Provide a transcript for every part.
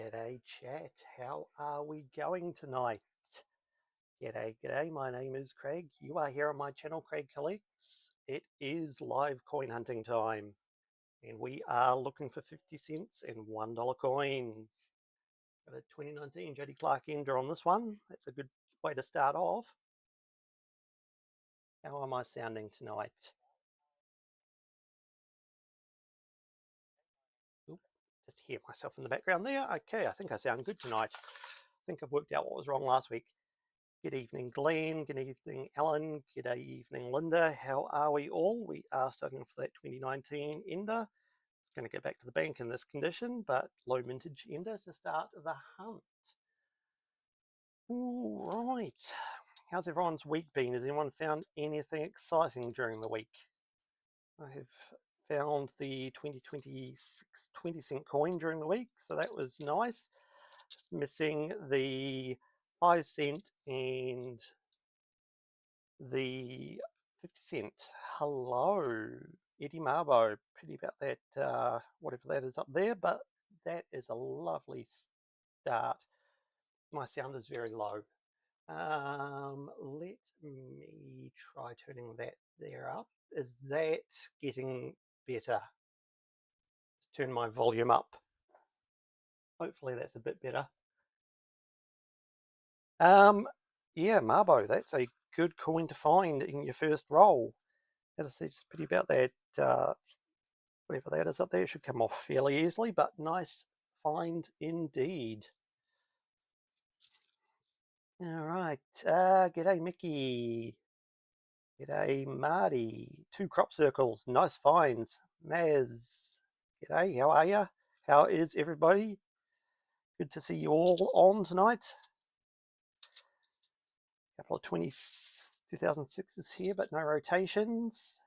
G'day chat, how are we going tonight? G'day, my name is Craig. You are here on my channel, Craig Collects. It is live coin hunting time, and we are looking for 50 cents and $1 coins. Got a 2019 JD Clark Ender on this one. That's a good way to start off. How am I sounding tonight? Oop, just hear myself in the background there. Okay, I think I sound good tonight. I think I've worked out what was wrong last week. Good evening, Glenn. Good evening, Alan. Good evening, Linda. How are we all? We are starting for that 2019 Ender. It's going to go back to the bank in this condition, but low mintage Ender to start the hunt. All right. How's everyone's week been? Has anyone found anything exciting during the week? I have found the 2026 20 cent coin during the week, so that was nice. Just missing the 5 cent and the 50 cent. Hello, Eddie Marbo. Pity about that, whatever that is up there, but that is a lovely start. My sound is very low. Let me try turning that there up. Is that getting better? Let's turn my volume up. Hopefully that's a bit better. Yeah, Marbo, that's a good coin to find in your first roll. As I said, just pity about that, whatever that is up there. It should come off fairly easily, but nice find indeed. All right, g'day Mickey. G'day Marty. 2 crop circles, nice finds. Maz, g'day, how are you? How is everybody? Good to see you all on tonight. A couple of 2006s here, but no rotations.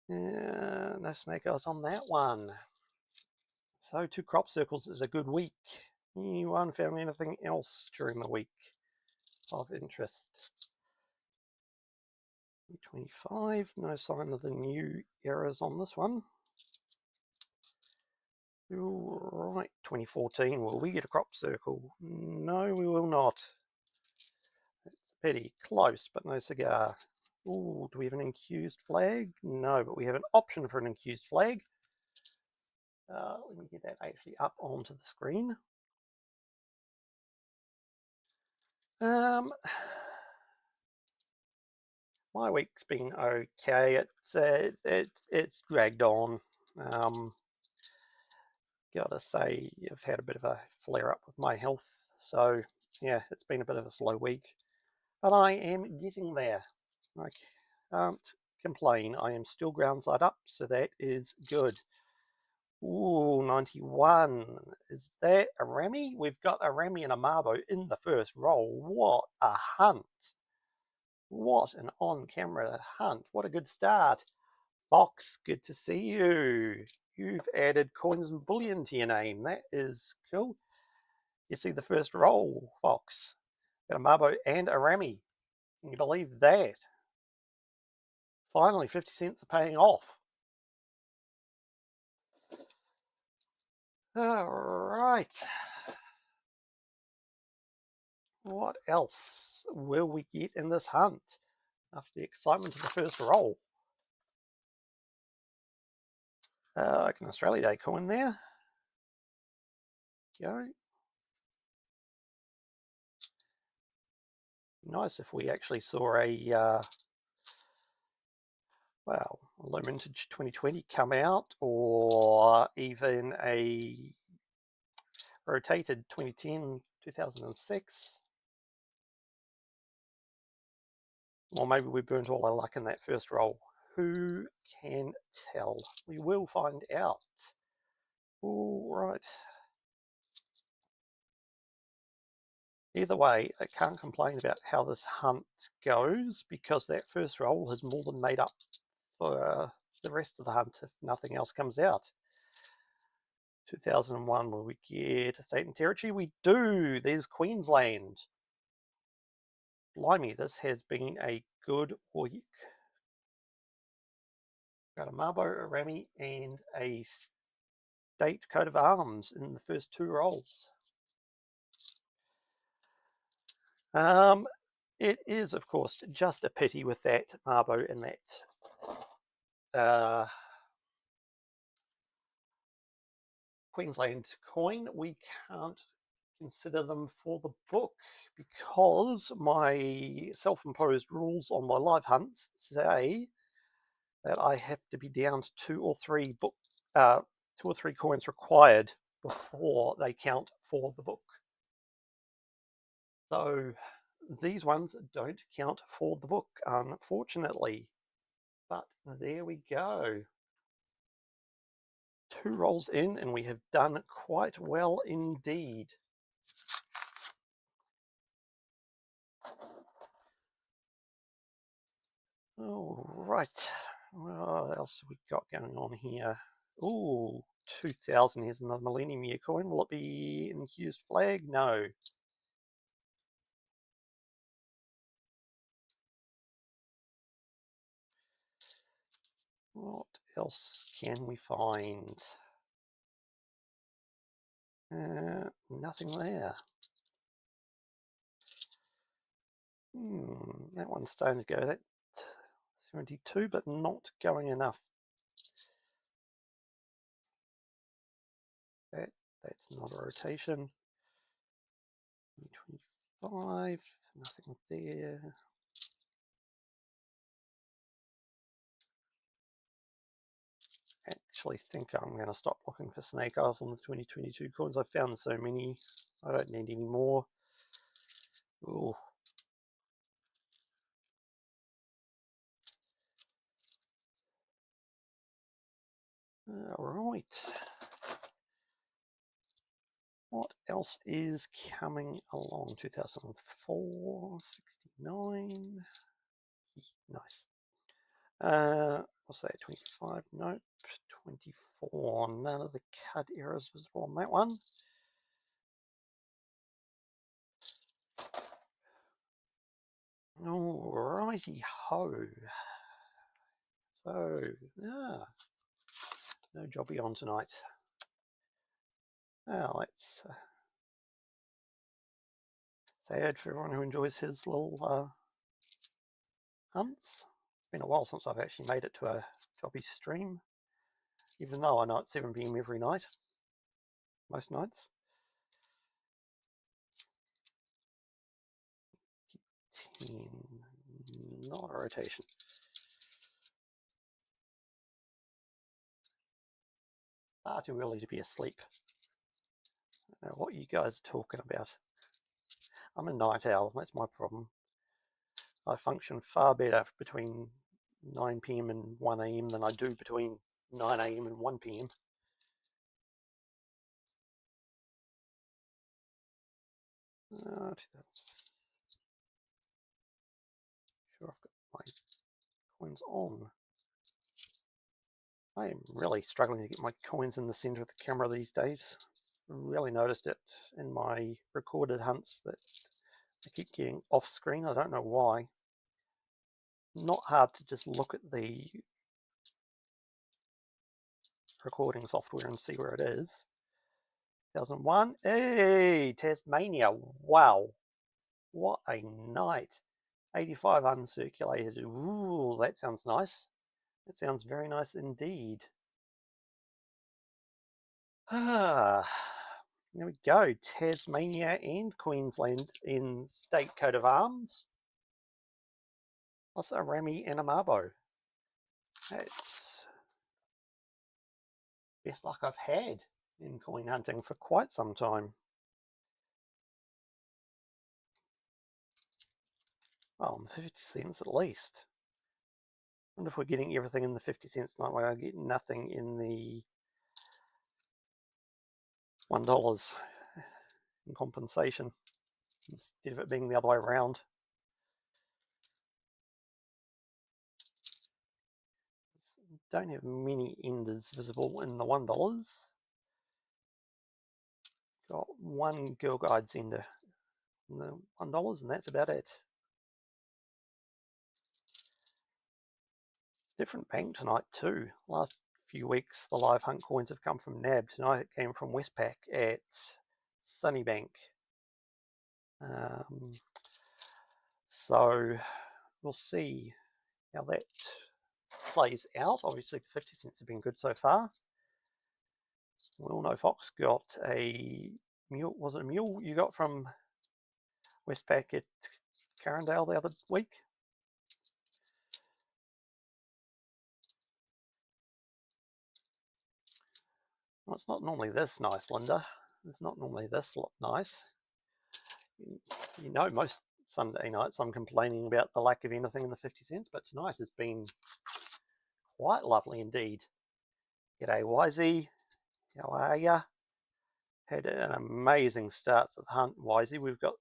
No snake eyes on that one. So 2 crop circles is a good week. Anyone found anything else during the week of interest? 25, no sign of the new errors on this one. All right, 2014, will we get a crop circle? No, we will not. It's a pity. Close, but no cigar. Ooh, do we have an incused flag? No, but we have an option for an incused flag. Let me get that actually up onto the screen. My week's been okay. It's dragged on. Gotta say, I've had a bit of a flare up with my health, so yeah, it's been a bit of a slow week, but I am getting there. I can't complain. I am still ground side up, so that is good. Ooh, 91. Is that a Rammy? We've got a Rammy and a Marbo in the first roll. What a hunt. What an on-camera hunt. What a good start. Fox, good to see you. You've added coins and bullion to your name. That is cool. You see the first roll, Fox. Got a Marbo and a Rammy. Can you believe that? Finally, 50 cents are paying off. All right. What else will we get in this hunt after the excitement of the first roll? Like an Australia Day coin there. Go. Nice if we actually saw a well, a low mintage 2020 come out, or even a rotated 2010 2006. Or maybe we burnt all our luck in that first roll. Who can tell? We will find out. All right. Either way, I can't complain about how this hunt goes, because that first roll has more than made up for the rest of the hunt if nothing else comes out. 2001, will we get a state and territory? We do. There's Queensland. Blimey, this has been a good week. Got a Marbo, a Rammy, and a state coat of arms in the first 2 rolls. It is, of course, just a pity with that Mabo and that Queensland coin, we can't consider them for the book because my self-imposed rules on my live hunts say that I have to be down to 2 or 3 coins required before they count for the book. So these ones don't count for the book, unfortunately. But there we go. 2 rolls in, and we have done quite well indeed. All right. What else have we got going on here? Ooh, 2000. Here's another Millennium Year coin. Will it be infused flag? No. What else can we find? Nothing there. That one's starting to go. That's 72, but not going enough. That's not a rotation. 25, nothing there. Actually think I'm going to stop looking for snake eyes on the 2022 coins. I've found so many. I don't need any more. Ooh. All right. What else is coming along? 2004, 69. Nice. What's that? 25? Nope. 24. None of the cut errors visible on that one. Alrighty ho. So, no jobby on tonight. Let's sad for everyone who enjoys his little hunts. It's been a while since I've actually made it to a jobby stream, even though I know it's 7 PM every night, most nights. 10, not a rotation. Far too early to be asleep. I don't know what you guys are talking about. I'm a night owl, that's my problem. I function far better between 9 PM and 1 AM than I do between 9 AM and 1 PM. Sure, I've got my coins on. I am really struggling to get my coins in the center of the camera these days. I really noticed it in my recorded hunts that I keep getting off screen. I don't know why. Not hard to just look at the recording software and see where it is. 2001. Hey, Tasmania. Wow. What a night. 85 uncirculated. Ooh, that sounds nice. That sounds very nice indeed. There we go. Tasmania and Queensland in state coat of arms. What's a Rami and a Mabo? That's best luck I've had in coin hunting for quite some time. Well, 50 cents at least. I wonder if we're getting everything in the 50 cents tonight. We're going to get nothing in the $1 in compensation instead of it being the other way around. Don't have many enders visible in the $1. Got one Girl Guides ender in the $1, and that's about it. Different bank tonight too. Last few weeks, the live hunt coins have come from NAB. Tonight it came from Westpac at Sunnybank. So we'll see how that plays out. Obviously the 50 cents have been good so far. We all know Fox got a mule. Was it a mule you got from Westpac at Carindale the other week? Well, it's not normally this nice, Linda. It's not normally this nice. You know, most Sunday nights I'm complaining about the lack of anything in the 50 cents, but tonight has been quite lovely indeed. G'day, YZ. How are ya? Had an amazing start to the hunt, YZ. We've got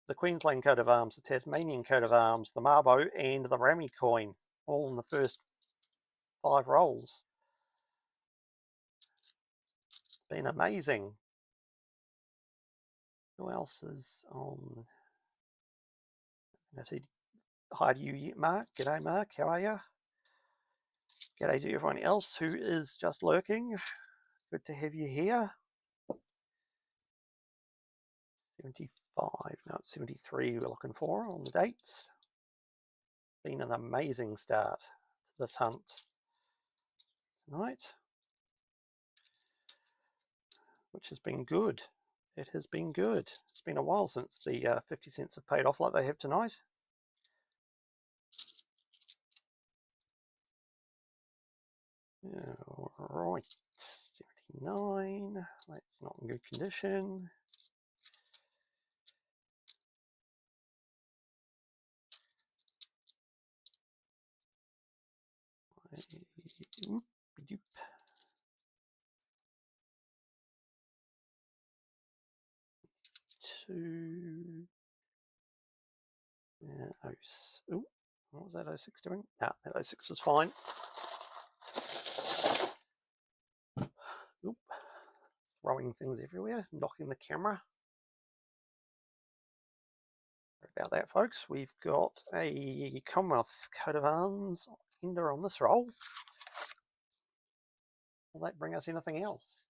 the Queensland coat of arms, the Tasmanian coat of arms, the Marbo, and the Rami coin, all in the first 5 rolls. It's been amazing. Who else is on? I see. Hi to you, Mark. G'day, Mark. How are you? G'day to everyone else who is just lurking. Good to have you here. 75, no, it's 73 we're looking for on the dates. Been an amazing start to this hunt tonight, which has been good. It has been good. It's been a while since the 50 cents have paid off like they have tonight. Right, 79, that's not in good condition. What was that 06 doing? Ah, that 06 is fine. Oop. Throwing things everywhere, knocking the camera. Sorry about that, folks. We've got a Commonwealth coat of arms ender on this roll. Will that bring us anything else?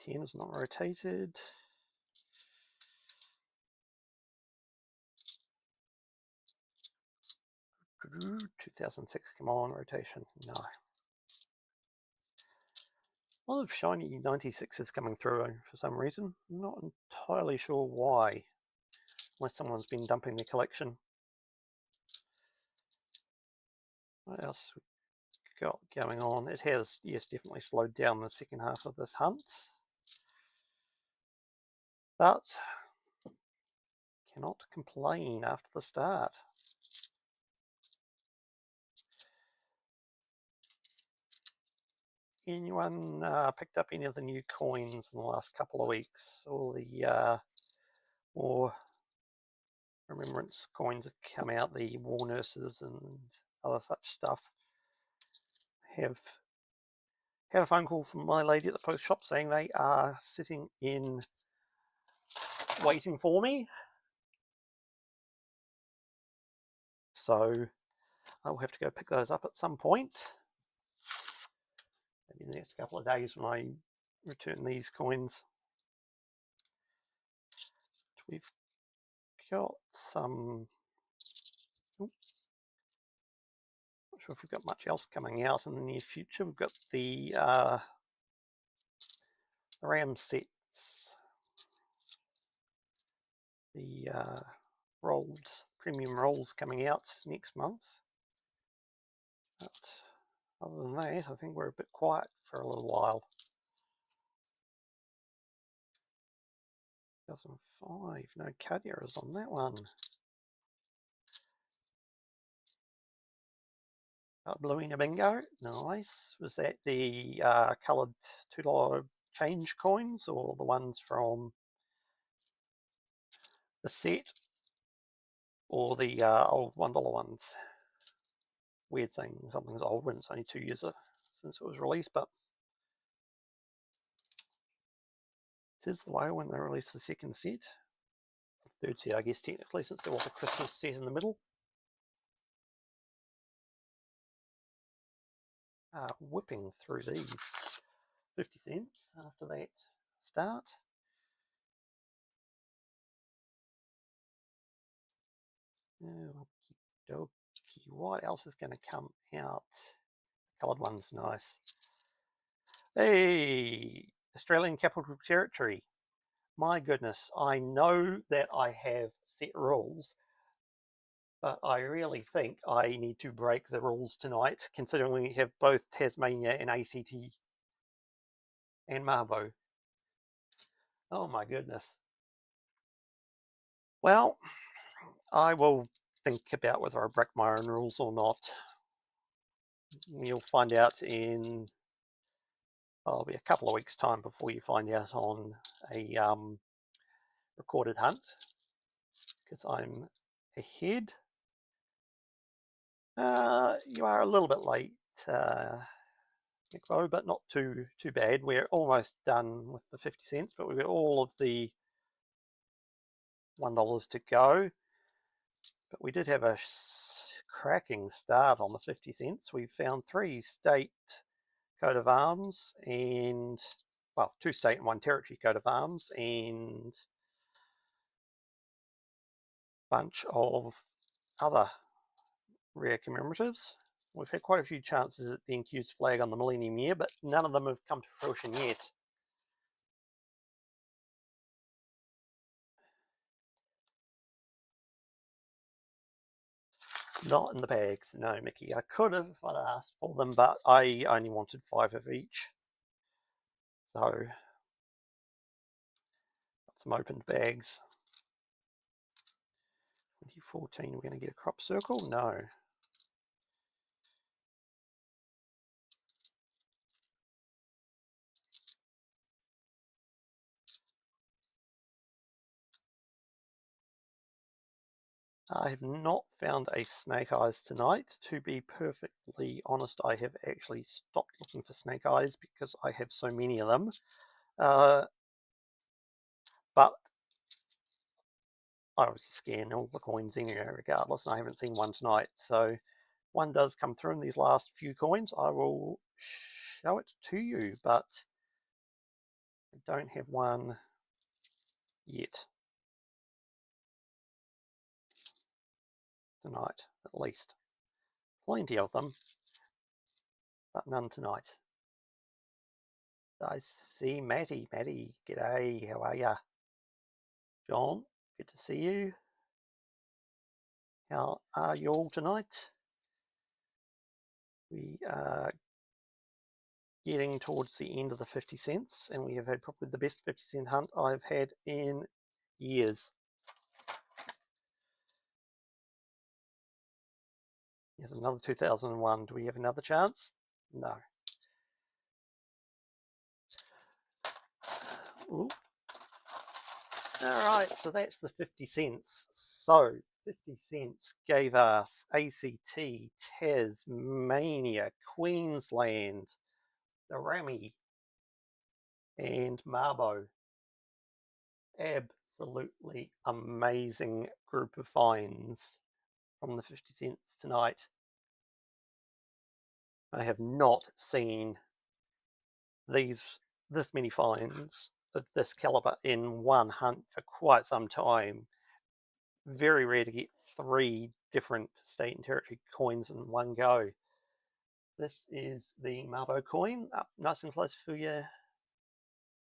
Ten is not rotated. Ooh, 2006, come on, rotation. No. A lot of shiny 96s coming through for some reason. I'm not entirely sure why, unless someone's been dumping their collection. What else we got going on? It has, yes, definitely slowed down the second half of this hunt, but cannot complain after the start. Anyone picked up any of the new coins in the last couple of weeks? All the more remembrance coins have come out, the war nurses and other such stuff. Have had a phone call from my lady at the post shop saying they are sitting in waiting for me. So I'll have to go pick those up at some point. Maybe in the next couple of days when I return these coins. We've got some, not sure if we've got much else coming out in the near future. We've got the RAM sets, the rolled premium rolls coming out next month. But other than that, I think we're a bit quiet for a little while. 2005, no cut errors on that one. Bluina Bingo, nice. Was that the coloured $2 change coins or the ones from the set, or the old $1 ones? Weird saying something's old when it's only 2 years since it was released, but it is the way when they release the second set. The third set, I guess, technically, since there was a Christmas set in the middle. whipping through these 50 cents after that start. What else is going to come out? Coloured one's nice. Hey, Australian Capital Territory. My goodness, I know that I have set rules, but I really think I need to break the rules tonight, considering we have both Tasmania and ACT and Mabo. Oh my goodness. Well, I will think about whether I break my own rules or not. You'll find out in, well, it'll be a couple of weeks' time before you find out on a recorded hunt, because I'm ahead. You are a little bit late, Nico, but not too bad. We're almost done with the 50 cents, but we've got all of the $1 to go. But we did have a cracking start on the 50 cents. We found 3 state coat of arms and, well, 2 state and 1 territory coat of arms and a bunch of other rare commemoratives. We've had quite a few chances at the NQ's flag on the Millennium Year, but none of them have come to fruition yet. Not in the bags, no, Mickey. I could have if I'd asked for them, but I only wanted 5 of each. So, got some opened bags. 2014, we're going to get a crop circle? No. I have not found a snake eyes tonight. To be perfectly honest, I have actually stopped looking for snake eyes because I have so many of them. But I obviously scan all the coins anyway regardless, and I haven't seen one tonight. So one does come through in these last few coins. I will show it to you, but I don't have one yet. Tonight, at least. Plenty of them, but none tonight. I see Matty. Matty, g'day, how are ya? John, good to see you. How are you all tonight? We are getting towards the end of the 50 cents, and we have had probably the best 50 cent hunt I've had in years. Here's another 2001. Do we have another chance? No. Ooh. All right, so that's the 50 cents. So 50 cents gave us ACT, Tasmania, Queensland, the Rammy, and Mabo. Absolutely amazing group of finds from the 50 cents tonight. I have not seen this many finds of this caliber in one hunt for quite some time. Very rare to get 3 different state and territory coins in one go. This is the Mabo coin, up nice and close for you,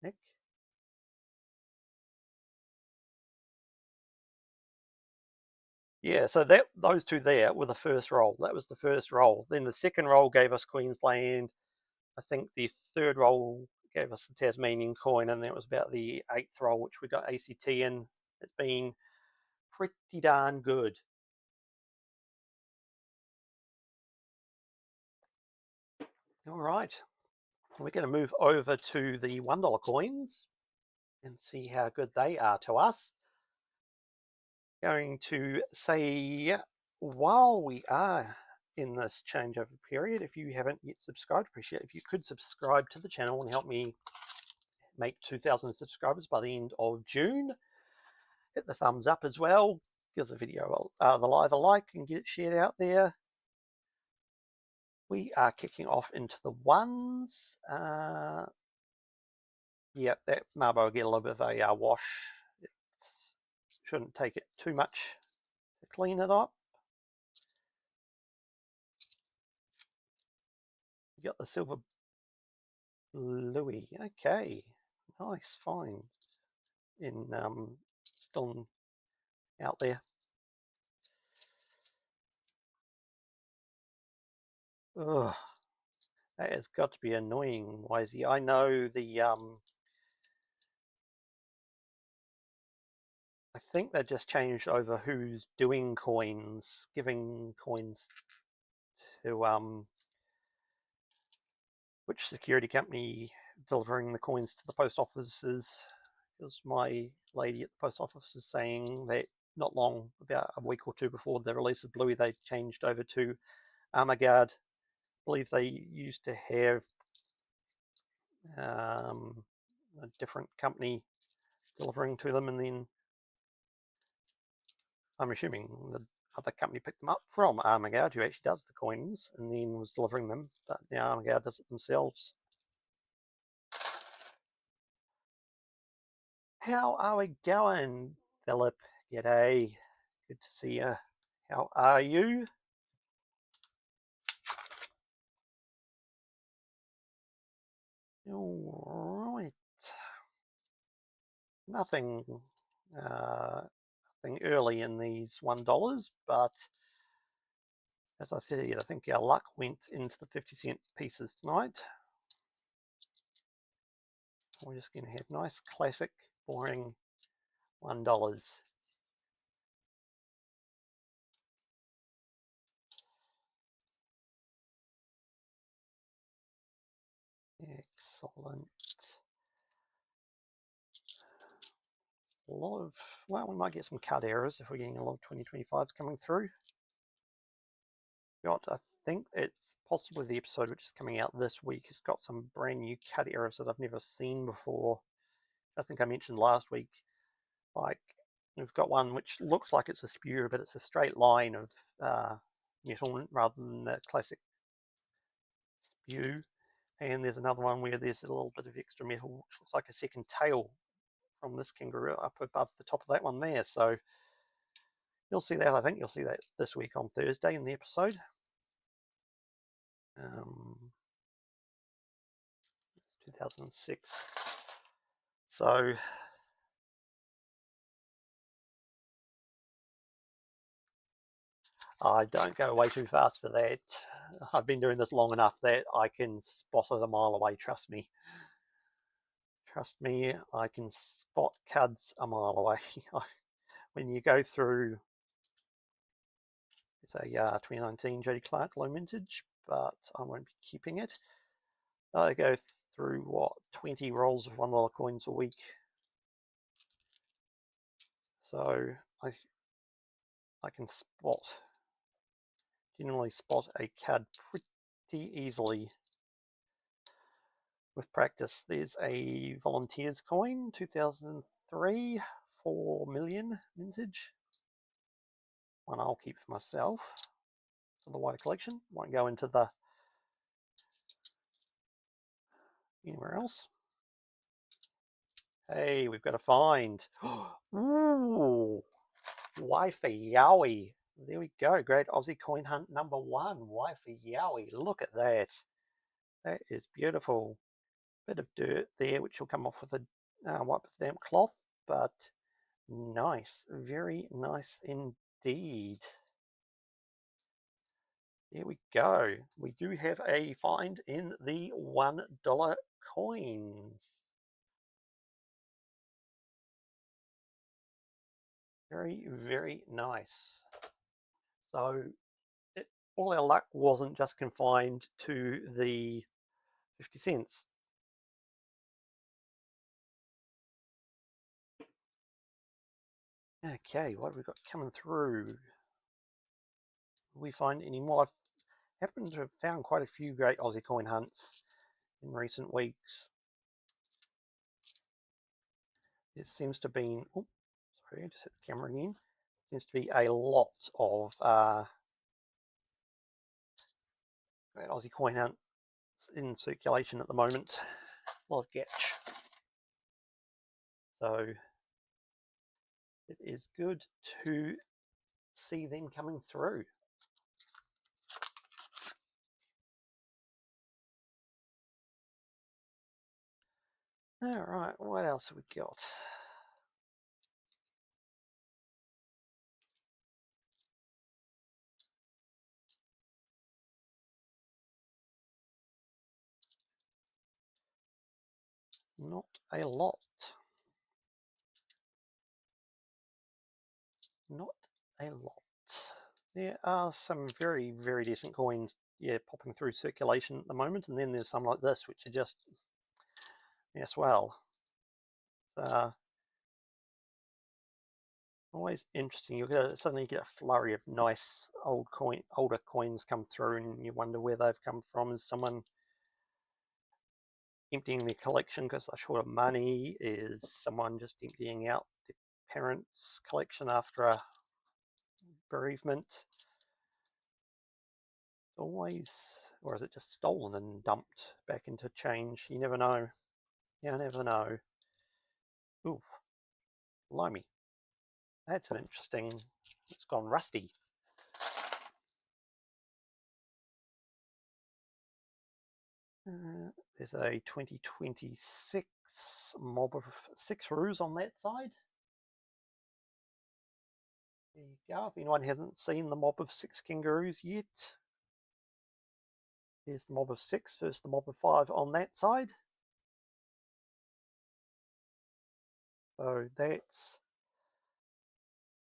Nick. Yeah, so those 2 there were the first roll. That was the first roll. Then the second roll gave us Queensland. I think the third roll gave us the Tasmanian coin, and that was about the 8th roll, which we got ACT in. It's been pretty darn good. All right, we're going to move over to the $1 coins and see how good they are to us. Going to say, while we are in this changeover period, if you haven't yet subscribed, appreciate if you could subscribe to the channel and help me make 2,000 subscribers by the end of June. Hit the thumbs up as well, give the video the live a like and get it shared out there. We are kicking off into the ones. Yep, that Marlboro will get a little bit of a wash. It shouldn't take it too much to clean it up. You got the silver Louis. Okay, nice find in still out there. Ugh, that has got to be annoying, Wisey. I know the I think they just changed over who's doing coins, giving coins to which security company delivering the coins to the post offices. Because my lady at the post office is saying that not long, about a week or two before the release of Bluey, they changed over to Armaguard. I believe they used to have a different company delivering to them, and then I'm assuming the other company picked them up from Armaguard, who actually does the coins, and then was delivering them, but now Armaguard does it themselves. How are we going, Philip? G'day. Good to see you. How are you? All right. Nothing early in these $1, but as I said, I think our luck went into the 50-cent pieces tonight. We're just going to have nice, classic, boring $1. Excellent. A lot of, well, we might get some cut errors if we're getting a lot of 2025s coming through. I think it's possibly the episode which is coming out this week has got some brand new cut errors that I've never seen before. I think I mentioned last week, like we've got one which looks like it's a spew, but it's a straight line of metal rather than the classic spew. And there's another one where there's a little bit of extra metal, which looks like a second tail from this kangaroo up above the top of that one there. So you'll see that. I think you'll see that this week on Thursday in the episode. It's 2006. So I don't go way too fast for that. I've been doing this long enough that I can spot it a mile away, trust me. Trust me, I can spot cuds a mile away. When you go through, it's a 2019 JD Clark low mintage, but I won't be keeping it. I go through, what, 20 rolls of $1 coins a week. So I can generally spot a cud pretty easily with practice. There's a Volunteers coin, 2003, 4 million mintage. One I'll keep for myself. For the wider collection. Won't go into the anywhere else. Hey, we've got a find. Ooh, wifey yowie. There we go. Great Aussie coin hunt number 1. Wifey yowie. Look at that. That is beautiful. Bit of dirt there, which will come off with a wipe of damp cloth, but nice. Very nice indeed. There we go. We do have a find in the $1 coins. Very, very nice. So all our luck wasn't just confined to the 50 cents. Okay, what have we got coming through? Will we find any more? I've happened to have found quite a few great Aussie coin hunts in recent weeks. It seems to be, oh, sorry, I just hit the camera again. Seems to be a lot of Aussie coin hunt in circulation at the moment. A lot of getch. So it is good to see them coming through. All right, what else have we got? Not a lot. Not a lot. There are some very, very decent coins, yeah, popping through circulation at the moment, and then there's some like this, which are just, yes, well, always interesting. Suddenly you get a flurry of nice older coins come through, and you wonder where they've come from. Is someone emptying their collection because they're short of money? Is someone just emptying out their parents' collection after a bereavement? Always, or is it just stolen and dumped back into change? You never know. You never know. Ooh, blimey. That's an interesting, it's gone rusty. There's a 2026 mob of 6 roos on that side. There you go. If anyone hasn't seen the mob of 6 kangaroos yet, here's the mob of 6 versus the mob of 5 on that side. So that's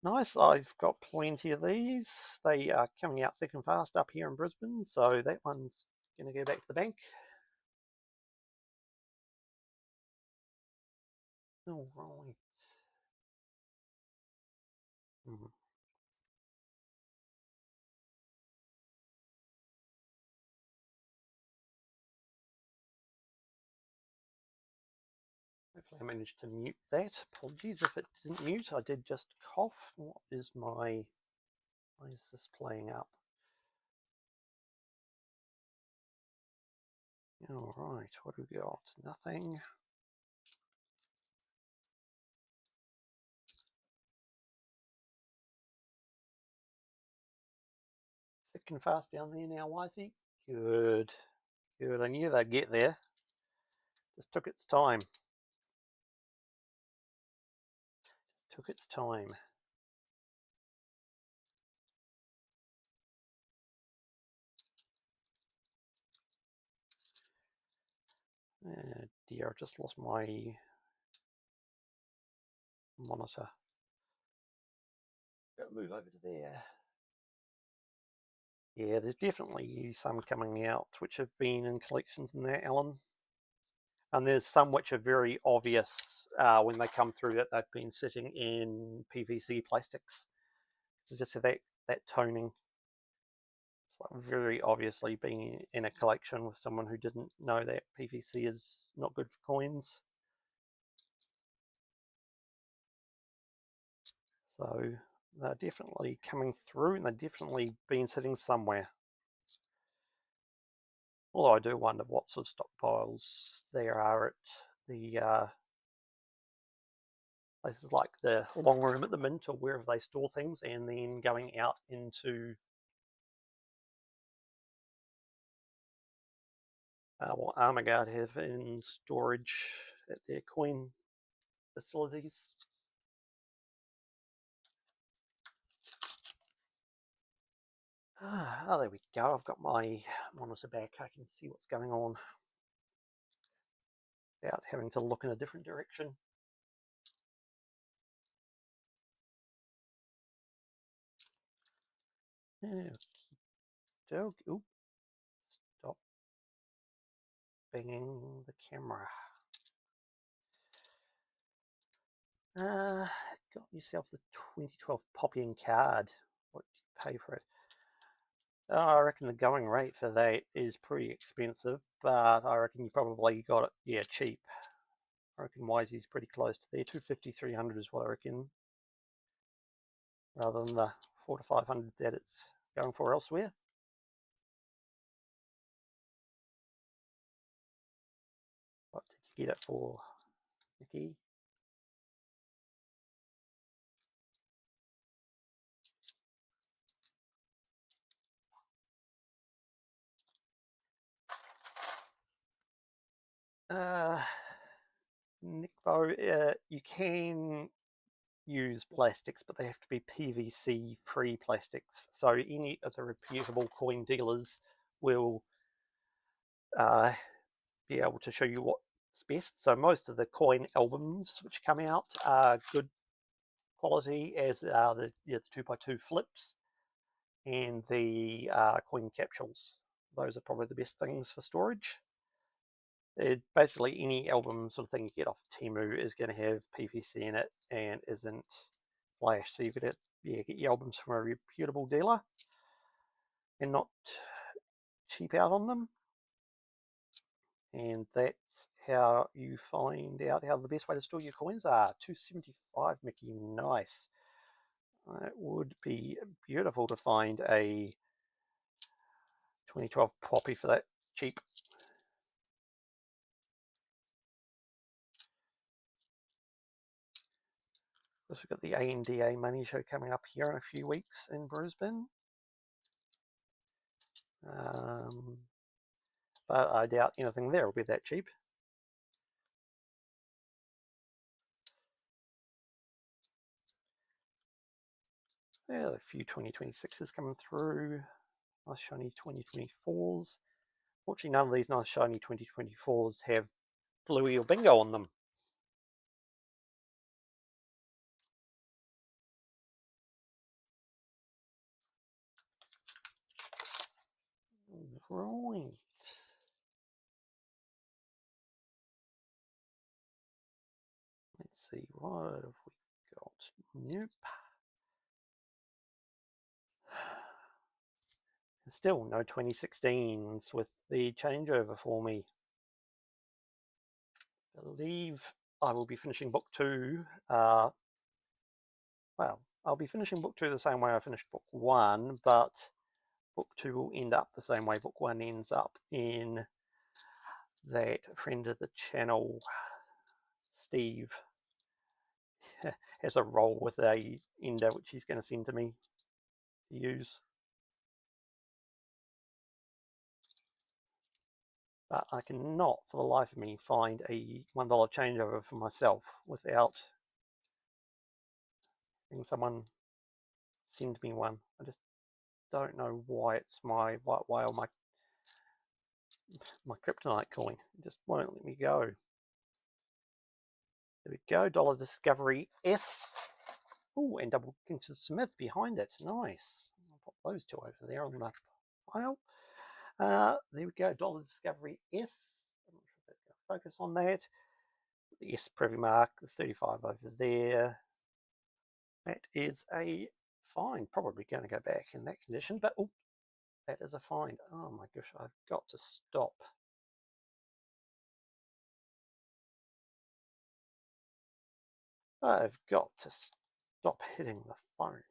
nice. I've got plenty of these. They are coming out thick and fast up here in Brisbane, so that one's going to go back to the bank. All right. Hopefully I managed to mute that. Apologies if it didn't mute. I did just cough. What is my... Why is this playing up? All right, what do we got? Nothing. Thick and fast down there now, Wisey. Good. Good. I knew they'd get there. Just took its time. Took its time. Oh dear, I've just lost my monitor. Gotta move over to there. Yeah, there's definitely some coming out which have been in collections in there, Alan. And there's some which are very obvious when they come through that they've been sitting in PVC plastics. So just that toning. It's like very obviously being in a collection with someone who didn't know that PVC is not good for coins. So they're definitely coming through, and they've definitely been sitting somewhere. Although I do wonder what sort of stockpiles there are at the places like the long room at the Mint or wherever they store things, and then going out into what Armaguard have in storage at their coin facilities. Oh, there we go. I've got my monitor back. I can see what's going on without having to look in a different direction. Ooh, stop banging the camera. Got yourself the 2012 Poppy card. What did you pay for it? I reckon the going rate for that is pretty expensive, but I reckon you probably got it, yeah, cheap. I reckon Wisey's pretty close to there. 250, 300 is what I reckon, rather than the 400 to 500 that it's going for elsewhere. get it for Nikki. Nickbo, you can use plastics, but they have to be PVC free plastics. So any of the reputable coin dealers will be able to show you what's best. So most of the coin albums which come out are good quality, as are the 2x2 flips and the coin capsules. Those are probably the best things for storage. Basically any album sort of thing you get off Temu is going to have PVC in it and isn't flash. So you've got to get your albums from a reputable dealer and not cheap out on them. And that's how you find out how the best way to store your coins are. 275, Mickey, nice. It would be beautiful to find a 2012 Poppy for that cheap. We've got the ANDA money show coming up here in a few weeks in Brisbane. But I doubt anything there will be that cheap. Yeah, a few 2026s coming through. Nice shiny 2024s. Fortunately, none of these nice shiny 2024s have Bluey or Bingo on them. Right. Let's see, what have we got? Nope. Still no 2016s with the changeover for me. I believe I will be finishing book 2. Well, I'll be finishing book 2 the same way I finished book 1, but book 2 will end up the same way book 1 ends up, in that friend of the channel, Steve, has a roll with a ender which he's going to send to me to use. But I cannot for the life of me find a $1 changeover for myself without having someone send me one. I just don't know why it's my white whale, my kryptonite coin. It just won't let me go. There we go, Dollar Discovery S. Oh, and Double Kingston Smith behind it. Nice. I'll pop those two over there on the pile. There we go, Dollar Discovery S. I'm not sure if that's going to focus on that. The S Privy Mark, the 35 over there. That is a fine. Probably going to go back in that condition, but oh, that is a fine. Oh my gosh, I've got to stop. I've got to stop hitting the phone.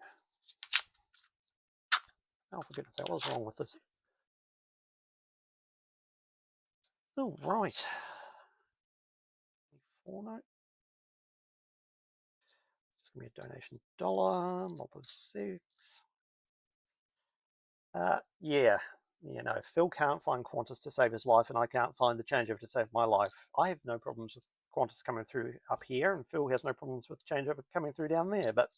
Oh, for goodness sake, what's wrong with this? Oh, right. 4 note. Just give me a donation $1, mob of 6. Yeah, Phil can't find Qantas to save his life, and I can't find the changeover to save my life. I have no problems with Qantas coming through up here, and Phil has no problems with changeover coming through down there, but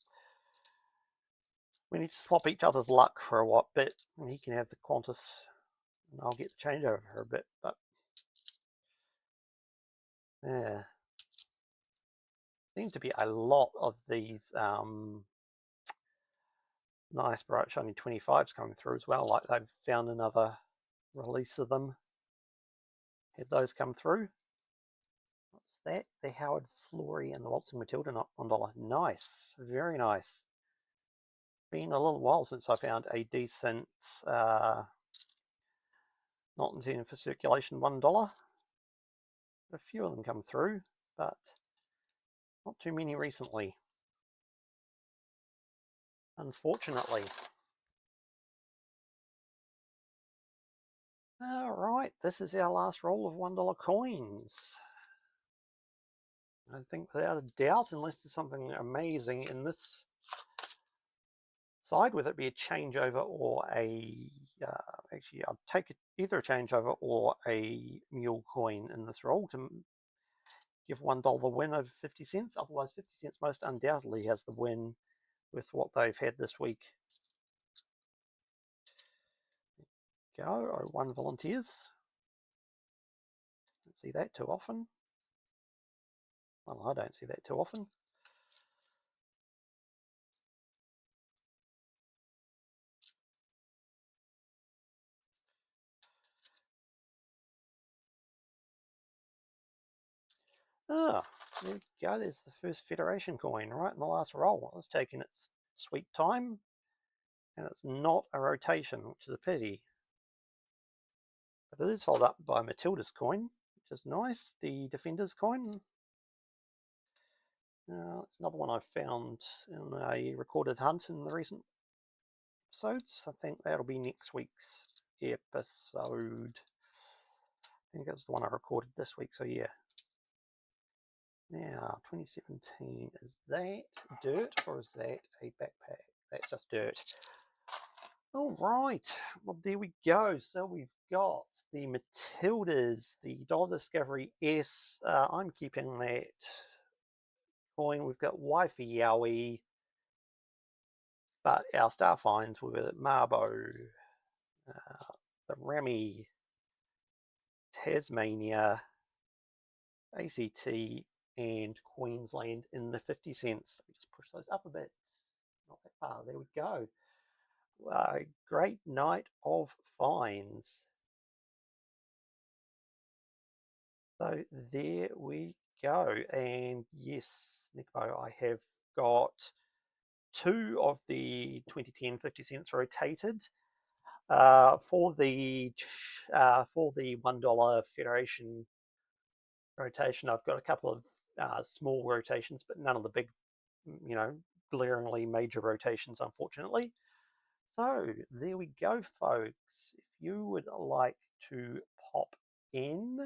we need to swap each other's luck for a bit, and he can have the Qantas, and I'll get the changeover for a bit, but yeah. Seems to be a lot of these nice bright shiny 25s coming through as well, like they've found another release of them. Had those come through. What's that? The Howard Florey and the Waltzing Matilda, not $1. Nice, very nice. Been a little while since I found a decent not intended for circulation $1. A few of them come through, but not too many recently, unfortunately. All right, this is our last roll of $1 coins. I think without a doubt, unless there's something amazing in this side, whether it be a changeover or actually I'll take either a changeover or a mule coin in this roll to give $1 the win over 50 cents. Otherwise 50 cents most undoubtedly has the win with what they've had this week. Go, 01 volunteers. Don't see that too often. Well, I don't see that too often. Ah, there we go. There's the first Federation coin right in the last roll. It's taking its sweet time, and it's not a rotation, which is a pity. But it is followed up by Matilda's coin, which is nice. The Defender's coin. It's another one I found in a recorded hunt in the recent episodes. I think that'll be next week's episode. I think it was the one I recorded this week, so yeah. Now, 2017, is that dirt or is that a backpack? That's just dirt. All right, well, there we go. So we've got the Matildas, the Dollar Discovery S. I'm keeping that coin. We've got Wifey Yowie, but our star finds were Marbo, the Remy, Tasmania, ACT, and Queensland in the 50 cents. We just push those up a bit. Not that far. There we go. Great night of finds. So there we go. And yes, Nico, I have got 2 of the 2010 50 cents rotated. For the $1 Federation rotation, I've got a couple of small rotations, but none of the big, glaringly major rotations, unfortunately. So there we go, folks. If you would like to pop in,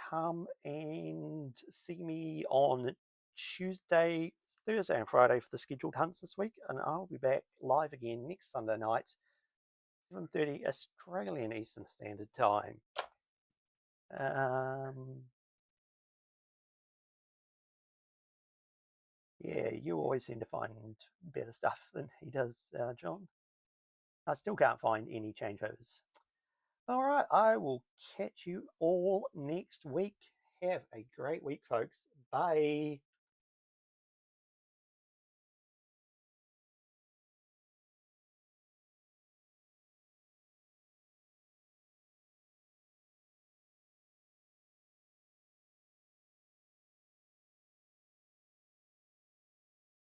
come and see me on Tuesday, Thursday, and Friday for the scheduled hunts this week, and I'll be back live again next Sunday night, 7:30 Australian Eastern Standard Time. Yeah, you always seem to find better stuff than he does, John. I still can't find any changeovers. All right, I will catch you all next week. Have a great week, folks. Bye.